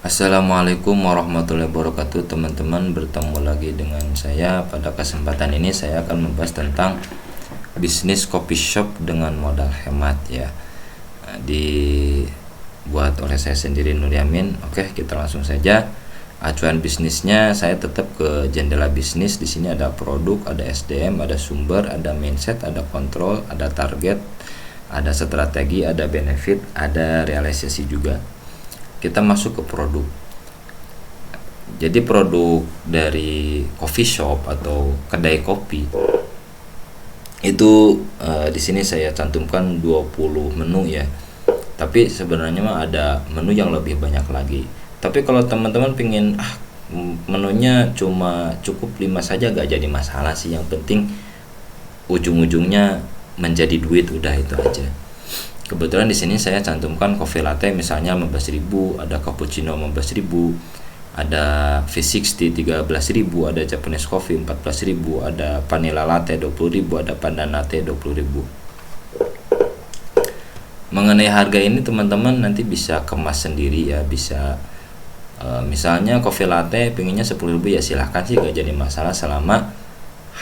Assalamualaikum warahmatullahi wabarakatuh, teman-teman. Bertemu lagi dengan saya. Pada kesempatan ini saya akan membahas tentang bisnis coffee shop dengan modal hemat ya. Dibuat oleh saya sendiri, Nur Yamin. Oke, kita langsung saja. Acuan bisnisnya saya tetap ke jendela bisnis. Di sini ada produk, ada SDM, ada sumber, ada mindset, ada kontrol, ada target, ada strategi, ada benefit, ada realisasi juga. Kita masuk ke produk. Jadi produk dari coffee shop atau kedai kopi itu di sini saya cantumkan 20 menu ya. Tapi sebenarnya mah ada menu yang lebih banyak lagi. Tapi kalau teman-teman pingin menunya cuma cukup 5 saja gak jadi masalah sih. Yang penting ujung-ujungnya menjadi duit, udah itu aja. Kebetulan di sini saya cantumkan coffee latte misalnya 15.000, ada cappuccino 15.000, ada V60 13.000, ada Japanese coffee 14.000, ada vanilla latte 20.000, ada pandan latte 20.000. Mengenai harga ini teman-teman nanti bisa kemas sendiri ya, bisa misalnya coffee latte pinginnya 10.000 ya silahkan sih, gak jadi masalah selama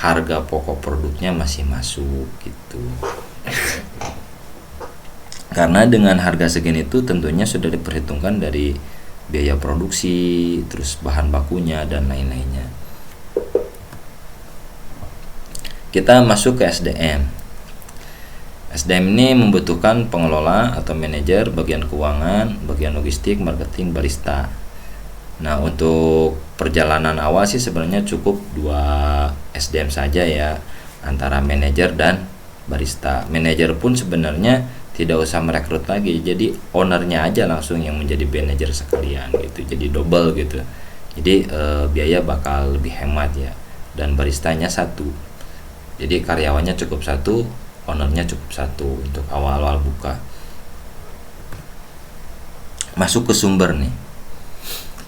harga pokok produknya masih masuk gitu. Karena dengan harga segini itu tentunya sudah diperhitungkan dari biaya produksi, terus bahan bakunya dan lain-lainnya. Kita masuk ke SDM. SDM ini membutuhkan pengelola atau manajer, bagian keuangan, bagian logistik, marketing, barista. Nah, untuk perjalanan awal sih sebenarnya cukup 2 SDM saja ya, antara manajer dan barista. Manajer pun sebenarnya tidak usah merekrut lagi, jadi ownernya aja langsung yang menjadi manajer sekalian gitu, jadi double gitu. Jadi biaya bakal lebih hemat ya. Dan baristanya 1, jadi karyawannya cukup 1, ownernya cukup 1 untuk awal-awal buka. Masuk ke sumber nih.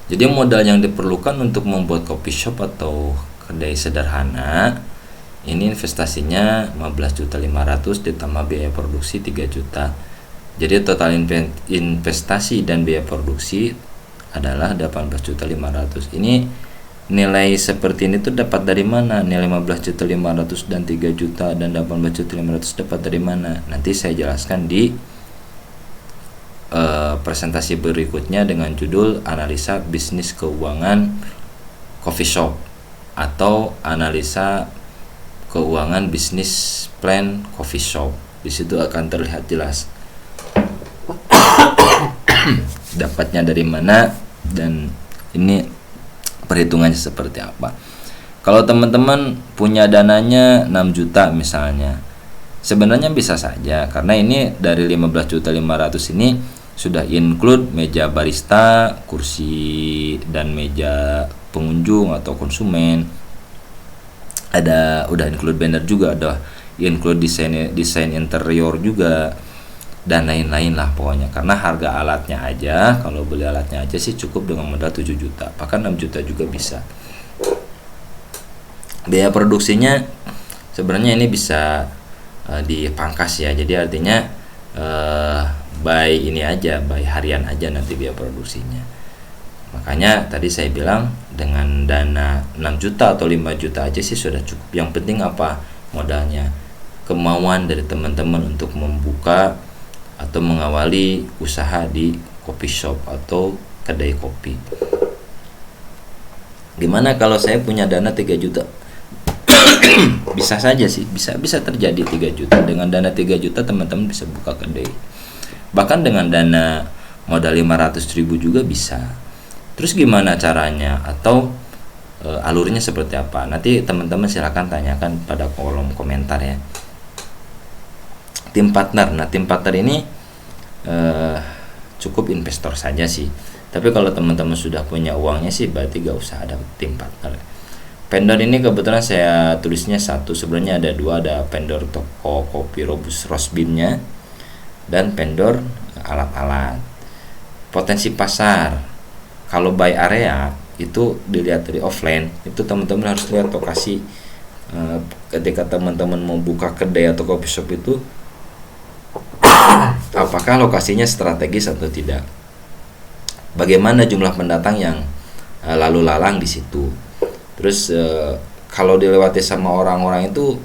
Jadi modal yang diperlukan untuk membuat coffee shop atau kedai sederhana ini investasinya 15.500.000 ditambah biaya produksi 3 juta. Jadi total investasi dan biaya produksi adalah 18.500.000. Ini nilai seperti ini tuh dapat dari mana? Nilai 15.500.000 dan 3 juta dan 18.500.000 dapat dari mana? Nanti saya jelaskan di presentasi berikutnya dengan judul analisa bisnis keuangan coffee shop atau analisa keuangan bisnis plan coffee shop. Di situ akan terlihat jelas dapatnya dari mana dan ini perhitungannya seperti apa. Kalau teman-teman punya dananya 6 juta misalnya, sebenarnya bisa saja karena ini dari 15.500.000 ini sudah include meja barista, kursi dan meja pengunjung atau konsumen. Udah include banner juga, ada include desain interior juga dan lain-lain lah pokoknya. Karena harga alatnya aja, kalau beli alatnya aja sih cukup dengan modal 7 juta, bahkan 6 juta juga bisa. Biaya produksinya sebenarnya ini bisa dipangkas ya, jadi artinya by ini aja, by harian aja nanti biaya produksinya. Makanya tadi saya bilang dengan dana 6 juta atau 5 juta aja sih sudah cukup. Yang penting apa? Modalnya. Kemauan dari teman-teman untuk membuka atau mengawali usaha di coffee shop atau kedai kopi. Gimana kalau saya punya dana 3 juta? Bisa saja sih, bisa terjadi 3 juta. Dengan dana 3 juta teman-teman bisa buka kedai. Bahkan dengan dana modal 500.000 juga bisa. Terus gimana caranya atau alurnya seperti apa? Nanti teman-teman silakan tanyakan pada kolom komentar ya. Tim partner. Nah, tim partner ini cukup investor saja sih. Tapi kalau teman-teman sudah punya uangnya sih berarti gak usah ada tim partner. Vendor ini kebetulan saya tulisnya 1, sebenarnya ada 2, ada vendor toko kopi roast bean-nya dan vendor alat-alat. Potensi pasar. Kalau by area itu dilihat dari offline, itu teman-teman harus lihat lokasi. Ketika teman-teman mau buka kedai atau coffee shop itu apakah lokasinya strategis atau tidak. bagaimana jumlah pendatang yang lalu lalang di situ. Terus kalau dilewati sama orang-orang itu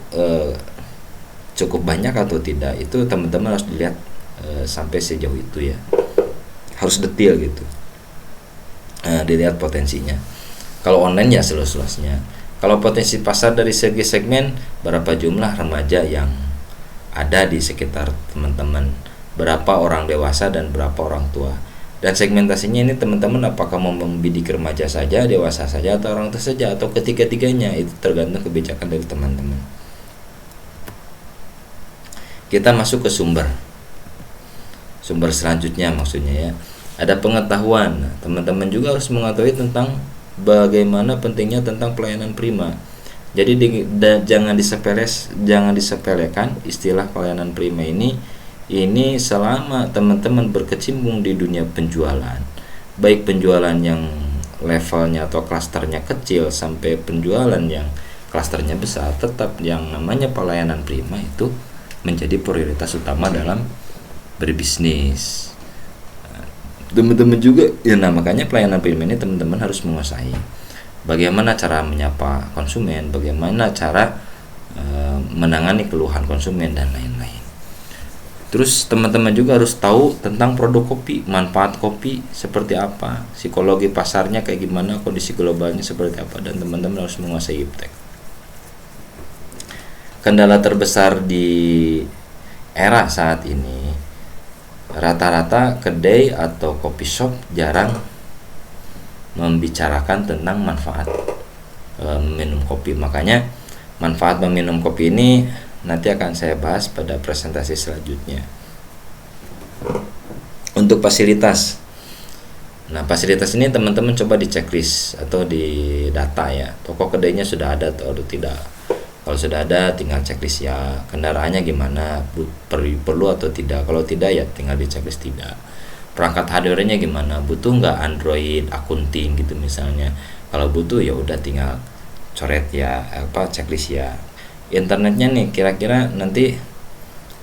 cukup banyak atau tidak, itu teman-teman harus dilihat sampai sejauh itu ya, harus detail gitu, dilihat potensinya. Kalau online ya seluas-luasnya. Kalau potensi pasar dari segi segmen, berapa jumlah remaja yang ada di sekitar teman-teman, berapa orang dewasa dan berapa orang tua. Dan segmentasinya ini teman-teman apakah mau membidik remaja saja, dewasa saja, atau orang tua saja, atau ketiga-tiganya, itu tergantung kebijakan dari teman-teman. Kita masuk ke sumber selanjutnya, maksudnya ya, ada pengetahuan. Teman-teman juga harus mengetahui tentang bagaimana pentingnya tentang pelayanan prima. Jadi jangan disepelekan istilah pelayanan prima ini selama teman-teman berkecimpung di dunia penjualan, baik penjualan yang levelnya atau klasternya kecil sampai penjualan yang klasternya besar, tetap yang namanya pelayanan prima itu menjadi prioritas utama dalam berbisnis. Teman-teman juga ya, makanya pelayanan prima ini teman-teman harus menguasai bagaimana cara menyapa konsumen, bagaimana cara menangani keluhan konsumen dan lain-lain. Terus teman-teman juga harus tahu tentang produk kopi, manfaat kopi seperti apa, psikologi pasarnya kayak gimana, kondisi globalnya seperti apa, dan teman-teman harus menguasai iptek. Kendala terbesar di era saat ini, rata-rata kedai atau coffee shop jarang membicarakan tentang manfaat minum kopi. Makanya manfaat meminum kopi ini nanti akan saya bahas pada presentasi selanjutnya. Untuk fasilitas, nah fasilitas ini teman-teman coba di checklist atau di data ya, toko kedainya sudah ada atau tidak. Kalau sudah ada tinggal checklist ya, kendaraannya gimana, perlu atau tidak. Kalau tidak ya tinggal di checklist tidak. Perangkat hardware-nya gimana, butuh nggak Android akunting gitu misalnya. Kalau butuh ya udah tinggal coret ya, checklist ya. Internetnya nih kira-kira nanti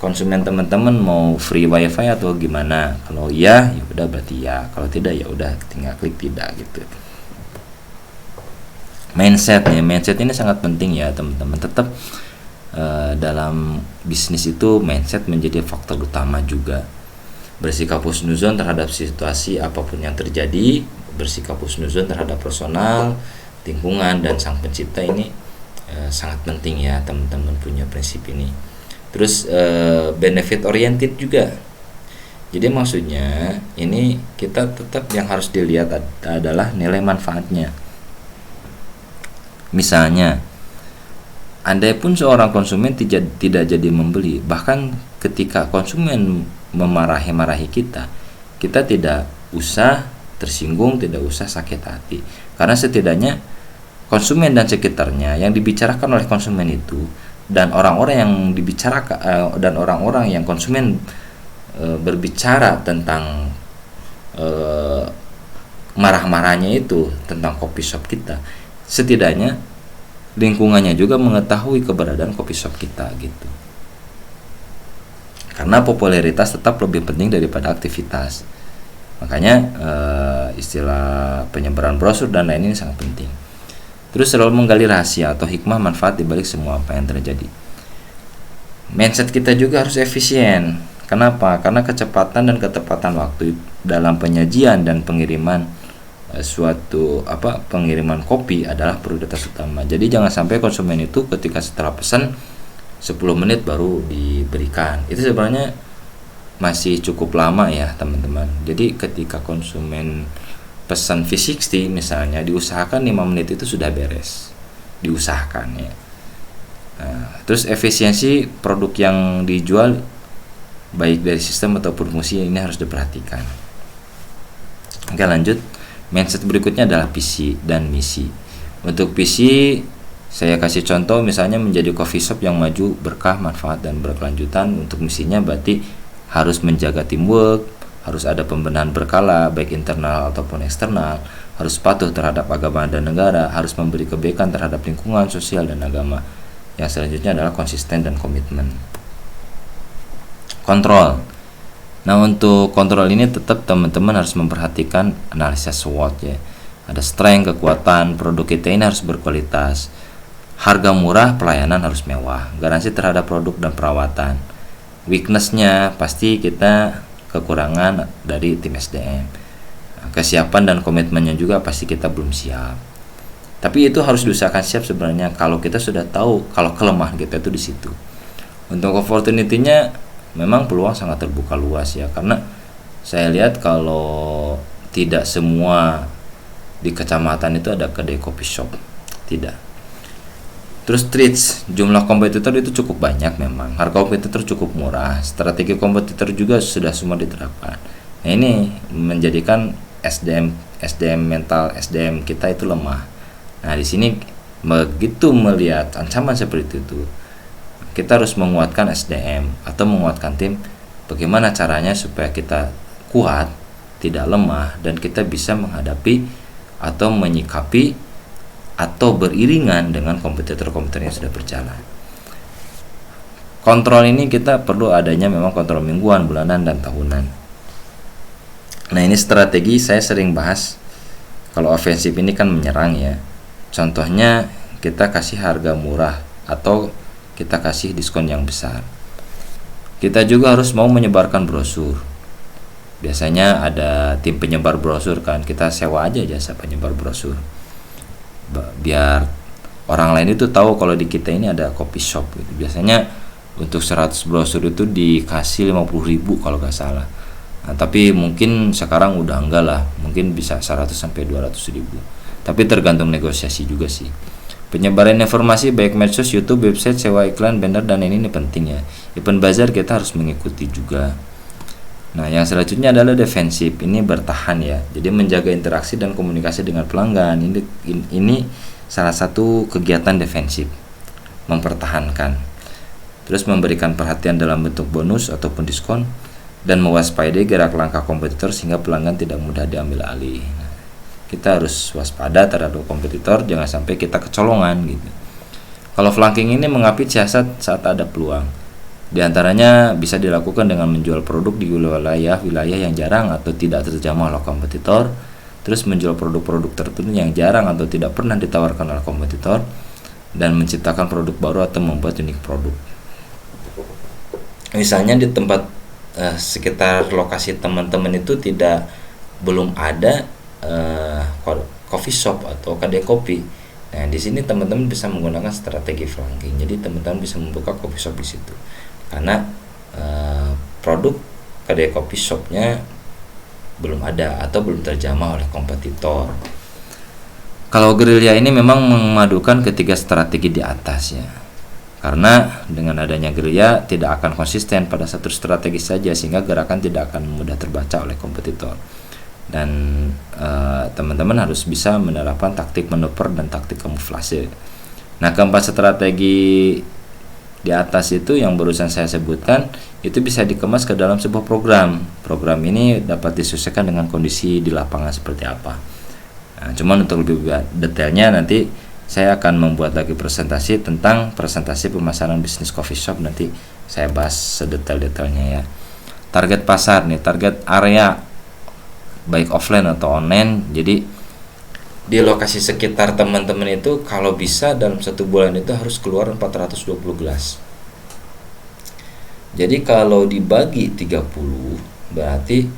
konsumen teman-teman mau free wifi atau gimana. Kalau iya ya udah berarti ya, kalau tidak ya udah tinggal klik tidak gitu. Mindset ini sangat penting ya teman-teman. Tetap dalam bisnis itu mindset menjadi faktor utama juga. Bersikap husnuzon terhadap situasi apapun yang terjadi, bersikap husnuzon terhadap personal, lingkungan, dan sang pencipta ini sangat penting ya teman-teman punya prinsip ini. Terus benefit oriented juga. Jadi maksudnya ini kita tetap yang harus dilihat adalah nilai manfaatnya. Misalnya, andai pun seorang konsumen tidak jadi membeli, bahkan ketika konsumen memarahi kita tidak usah tersinggung, tidak usah sakit hati, karena setidaknya konsumen dan sekitarnya yang dibicarakan oleh konsumen itu dan orang-orang yang dibicarakan dan orang-orang yang konsumen berbicara tentang marah-marahnya itu tentang coffee shop kita, setidaknya lingkungannya juga mengetahui keberadaan coffee shop kita gitu. Karena popularitas tetap lebih penting daripada aktivitas. Makanya istilah penyebaran brosur dan lain ini sangat penting. Terus selalu menggali rahasia atau hikmah manfaat dibalik semua apa yang terjadi. Mindset kita juga harus efisien. Kenapa? Karena kecepatan dan ketepatan waktu dalam penyajian dan pengiriman pengiriman kopi adalah prioritas utama. Jadi jangan sampai konsumen itu ketika setelah pesan 10 menit baru diberikan. Itu sebenarnya masih cukup lama ya teman-teman. Jadi ketika konsumen pesan V60 misalnya, diusahakan 5 menit itu sudah beres. Diusahakan ya. Nah, terus efisiensi produk yang dijual baik dari sistem ataupun fungsi ini harus diperhatikan. Oke, lanjut. Mindset berikutnya adalah visi dan misi. Untuk visi, saya kasih contoh misalnya menjadi coffee shop yang maju, berkah, manfaat, dan berkelanjutan. Untuk misinya berarti harus menjaga teamwork, harus ada pembenahan berkala baik internal ataupun eksternal, harus patuh terhadap agama dan negara, harus memberi kebaikan terhadap lingkungan, sosial, dan agama. Yang selanjutnya adalah konsisten dan komitmen. Kontrol. Nah, untuk kontrol ini tetap teman-teman harus memperhatikan analisis SWOT ya. Ada strength, kekuatan, produk kita ini harus berkualitas. Harga murah, pelayanan harus mewah. Garansi terhadap produk dan perawatan. Weakness-nya pasti kita kekurangan dari tim SDM. Kesiapan dan komitmennya juga pasti kita belum siap. Tapi itu harus diusahakan siap sebenarnya kalau kita sudah tahu kalau kelemahan kita itu di situ. Untuk opportunity-nya memang peluang sangat terbuka luas ya, karena saya lihat kalau tidak semua di kecamatan itu ada kedai kopi shop, tidak. Terus treats, jumlah kompetitor itu cukup banyak memang, harga kompetitor cukup murah, strategi kompetitor juga sudah semua diterapkan. Nah, ini menjadikan SDM mental SDM kita itu lemah. Nah, di sini begitu melihat ancaman seperti itu, kita harus menguatkan SDM atau menguatkan tim. Bagaimana caranya supaya kita kuat, tidak lemah, dan kita bisa menghadapi atau menyikapi atau beriringan dengan kompetitor-kompetitor yang sudah berjalan. Kontrol ini kita perlu adanya memang kontrol mingguan, bulanan, dan tahunan. Nah, ini strategi saya sering bahas. Kalau ofensif ini kan menyerang ya. Contohnya kita kasih harga murah atau kita kasih diskon yang besar. Kita juga harus mau menyebarkan brosur. Biasanya ada tim penyebar brosur kan, kita sewa aja jasa penyebar brosur. Biar orang lain itu tahu kalau di kita ini ada coffee shop gitu. Biasanya untuk 100 brosur itu dikasih 50.000 kalau nggak salah. Nah, tapi mungkin sekarang udah enggak lah, mungkin bisa 100 sampai 200.000. Tapi tergantung negosiasi juga sih. Penyebaran informasi baik medsos, YouTube, website, sewa iklan, banner, dan ini penting ya. Event bazar kita harus mengikuti juga. Nah, yang selanjutnya adalah defensif. Ini bertahan ya. Jadi menjaga interaksi dan komunikasi dengan pelanggan. Ini salah satu kegiatan defensif. Mempertahankan. Terus memberikan perhatian dalam bentuk bonus ataupun diskon dan mewaspadai gerak langkah kompetitor sehingga pelanggan tidak mudah diambil alih. Kita harus waspada terhadap kompetitor, jangan sampai kita kecolongan gitu. Kalau flanking ini mengapit siasat saat ada peluang. Di antaranya bisa dilakukan dengan menjual produk di wilayah yang jarang atau tidak terjamah oleh kompetitor, terus menjual produk-produk tertentu yang jarang atau tidak pernah ditawarkan oleh kompetitor, dan menciptakan produk baru atau membuat unik produk. Misalnya di tempat sekitar lokasi teman-teman itu belum ada coffee shop atau kedai kopi. Nah, di sini teman-teman bisa menggunakan strategi flanking. Jadi teman-teman bisa membuka coffee shop di situ. Karena produk kedai coffee shopnya belum ada atau belum terjamah oleh kompetitor. Kalau gerilya ini memang memadukan ketiga strategi di atas ya. Karena dengan adanya gerilya tidak akan konsisten pada satu strategi saja sehingga gerakan tidak akan mudah terbaca oleh kompetitor. Dan teman-teman harus bisa menerapkan taktik manuver dan taktik kamuflase. Nah, keempat strategi di atas itu yang barusan saya sebutkan itu bisa dikemas ke dalam sebuah program. Program ini dapat disesuaikan dengan kondisi di lapangan seperti apa. Nah, cuman untuk lebih detailnya nanti saya akan membuat lagi presentasi tentang presentasi pemasaran bisnis coffee shop, nanti saya bahas sedetail-detailnya ya. Target pasar nih, target area baik offline atau online. Jadi di lokasi sekitar teman-teman itu kalau bisa dalam 1 bulan itu harus keluar 420 gelas. Jadi kalau dibagi 30 berarti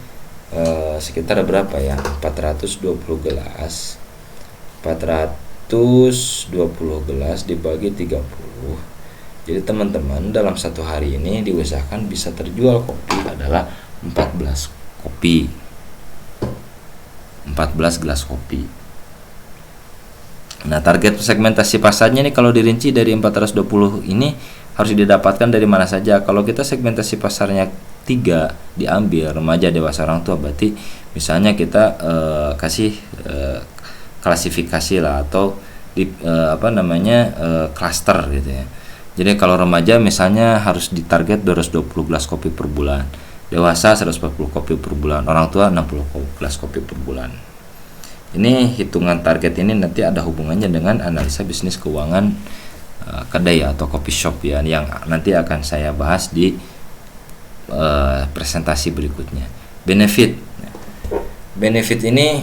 sekitar berapa ya? 420 gelas. 420 gelas dibagi 30. Jadi teman-teman dalam 1 hari ini diusahakan bisa terjual kopi adalah 14 kopi. 14 gelas kopi. Nah, target segmentasi pasarnya nih kalau dirinci dari 420 ini harus didapatkan dari mana saja. Kalau kita segmentasi pasarnya 3 diambil remaja, dewasa, orang tua, berarti misalnya kita kasih klasifikasi lah atau klaster gitu ya. Jadi kalau remaja misalnya harus ditarget 220 gelas kopi per bulan, dewasa 140 kopi per bulan, orang tua 60 gelas kopi per bulan. Ini hitungan target ini nanti ada hubungannya dengan analisa bisnis keuangan kedai atau coffee shop ya, yang nanti akan saya bahas di presentasi berikutnya. Benefit ini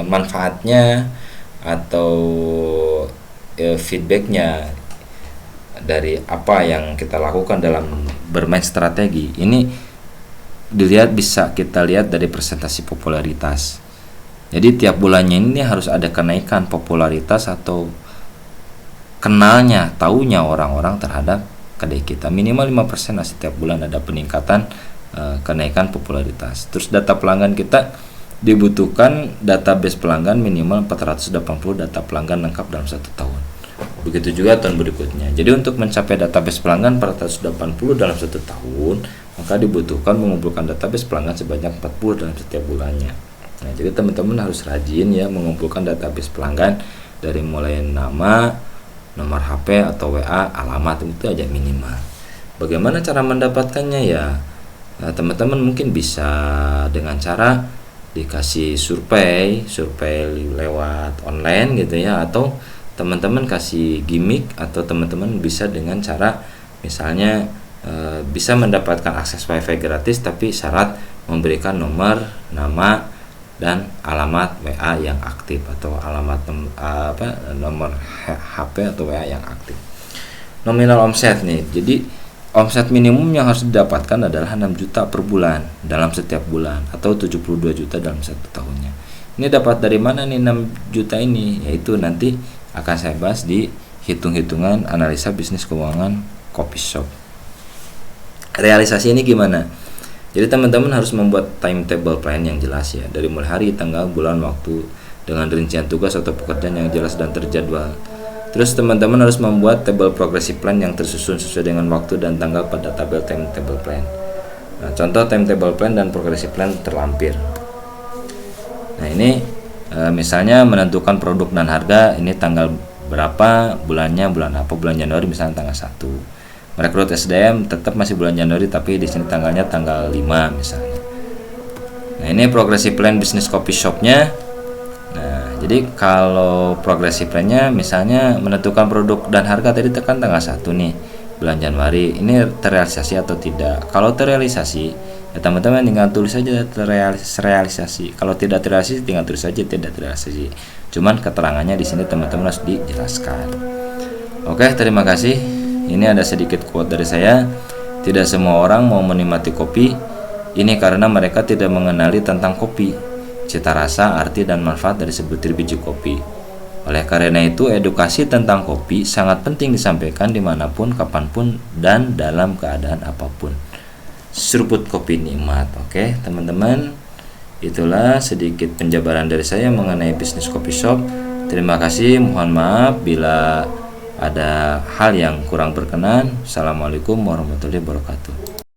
manfaatnya atau feedbacknya dari apa yang kita lakukan dalam bermain strategi ini bisa kita lihat dari presentasi popularitas. Jadi tiap bulannya ini harus ada kenaikan popularitas atau kenalnya, taunya orang-orang terhadap kedai kita. Minimal 5% setiap bulan ada peningkatan kenaikan popularitas. Terus data pelanggan kita dibutuhkan database pelanggan minimal 480 data pelanggan lengkap dalam 1 tahun. Begitu juga tahun berikutnya. Jadi untuk mencapai database pelanggan 480 dalam 1 tahun, maka dibutuhkan mengumpulkan database pelanggan sebanyak 40 dalam setiap bulannya. Nah, jadi teman-teman harus rajin ya mengumpulkan database pelanggan dari mulai nama, nomor HP atau WA, alamat, itu aja minimal. Bagaimana cara mendapatkannya ya? Nah, teman-teman mungkin bisa dengan cara dikasih survei lewat online gitu ya, atau teman-teman kasih gimmick, atau teman-teman bisa dengan cara misalnya bisa mendapatkan akses wifi gratis tapi syarat memberikan nomor, nama, dan alamat WA yang aktif atau alamat nomor HP atau WA yang aktif. Nominal omset nih. Jadi omset minimum yang harus didapatkan adalah 6 juta per bulan dalam setiap bulan atau 72 juta dalam 1 tahunnya. Ini dapat dari mana nih 6 juta ini? Yaitu nanti akan saya bahas di hitung-hitungan analisa bisnis keuangan coffee shop. Realisasi ini gimana? Jadi teman-teman harus membuat timetable plan yang jelas ya, dari mulai hari, tanggal, bulan, waktu, dengan rincian tugas atau pekerjaan yang jelas dan terjadwal. Terus teman-teman harus membuat table progressive plan yang tersusun sesuai dengan waktu dan tanggal pada tabel timetable plan. Nah, contoh timetable plan dan progressive plan terlampir. Nah, ini misalnya menentukan produk dan harga, ini tanggal berapa, bulannya bulan apa, bulan Januari misalnya tanggal 1. Merekrut SDM tetap masih bulan Januari tapi di sini tanggalnya tanggal 5 misalnya. Nah, ini progressive plan bisnis coffee shopnya. Nah, jadi kalau progressive plannya misalnya menentukan produk dan harga tadi tekan tanggal 1 nih bulan Januari, ini terrealisasi atau tidak. Kalau terrealisasi ya teman-teman tinggal tulis saja terrealisasi. Kalau tidak terrealisasi tinggal tulis saja tidak terrealisasi. Cuman keterangannya di sini teman-teman harus dijelaskan. Oke, terima kasih. Ini ada sedikit quote dari saya. Tidak semua orang mau menikmati kopi. Ini karena mereka tidak mengenali tentang kopi, cita rasa, arti, dan manfaat dari sebutir biji kopi. Oleh karena itu, edukasi tentang kopi sangat penting disampaikan dimanapun, kapanpun, dan dalam keadaan apapun. Seruput kopi nikmat. Oke, teman-teman, itulah sedikit penjabaran dari saya mengenai bisnis coffee shop. Terima kasih. Mohon maaf bila ada hal yang kurang berkenan. Assalamualaikum warahmatullahi wabarakatuh.